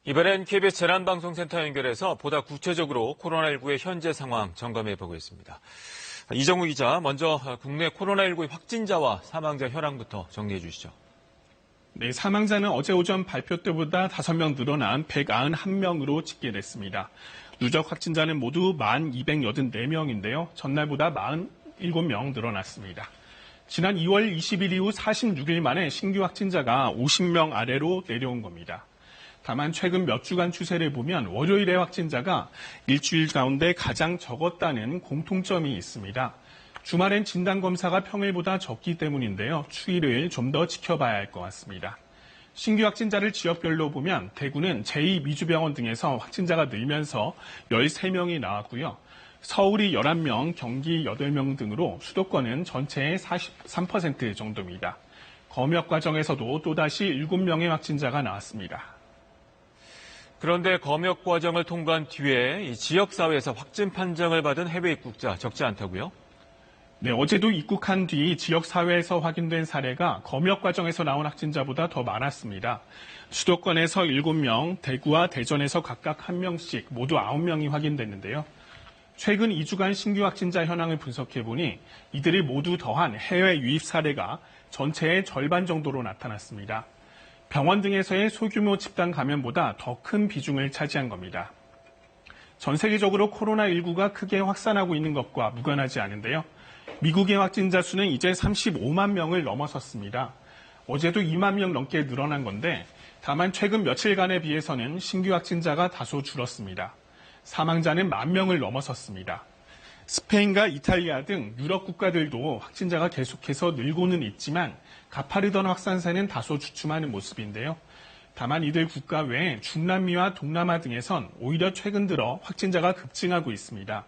이번엔 KBS 재난방송센터 연결해서 보다 구체적으로 코로나19의 현재 상황 점검해 보겠습니다. 이정우 기자, 먼저 국내 코로나19 확진자와 사망자 현황부터 정리해 주시죠. 네, 사망자는 어제 오전 발표 때보다 5명 늘어난 191명으로 집계됐습니다. 누적 확진자는 모두 1,284명인데요. 전날보다 47명 늘어났습니다. 지난 2월 20일 이후 46일 만에 신규 확진자가 50명 아래로 내려온 겁니다. 다만 최근 몇 주간 추세를 보면 월요일의 확진자가 일주일 가운데 가장 적었다는 공통점이 있습니다. 주말엔 진단검사가 평일보다 적기 때문인데요. 추이를 좀 더 지켜봐야 할 것 같습니다. 신규 확진자를 지역별로 보면 대구는 제2미주병원 등에서 확진자가 늘면서 13명이 나왔고요. 서울이 11명, 경기 8명 등으로 수도권은 전체의 43% 정도입니다. 검역 과정에서도 또다시 7명의 확진자가 나왔습니다. 그런데 검역 과정을 통과한 뒤에 지역사회에서 확진 판정을 받은 해외 입국자 적지 않다고요? 네, 어제도 입국한 뒤 지역사회에서 확인된 사례가 검역 과정에서 나온 확진자보다 더 많았습니다. 수도권에서 7명, 대구와 대전에서 각각 1명씩 모두 9명이 확인됐는데요. 최근 2주간 신규 확진자 현황을 분석해보니 이들이 모두 더한 해외 유입 사례가 전체의 절반 정도로 나타났습니다. 병원 등에서의 소규모 집단 감염보다 더 큰 비중을 차지한 겁니다. 전 세계적으로 코로나19가 크게 확산하고 있는 것과 무관하지 않은데요. 미국의 확진자 수는 이제 35만 명을 넘어섰습니다. 어제도 2만 명 넘게 늘어난 건데 다만 최근 며칠간에 비해서는 신규 확진자가 다소 줄었습니다. 사망자는 10,000명을 넘어섰습니다. 스페인과 이탈리아 등 유럽 국가들도 확진자가 계속해서 늘고는 있지만 가파르던 확산세는 다소 주춤하는 모습인데요. 다만 이들 국가 외에 중남미와 동남아 등에선 오히려 최근 들어 확진자가 급증하고 있습니다.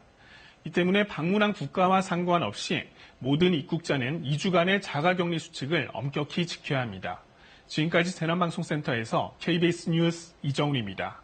이 때문에 방문한 국가와 상관없이 모든 입국자는 2주간의 자가격리 수칙을 엄격히 지켜야 합니다. 지금까지 재난방송센터에서 KBS 뉴스 이정우입니다.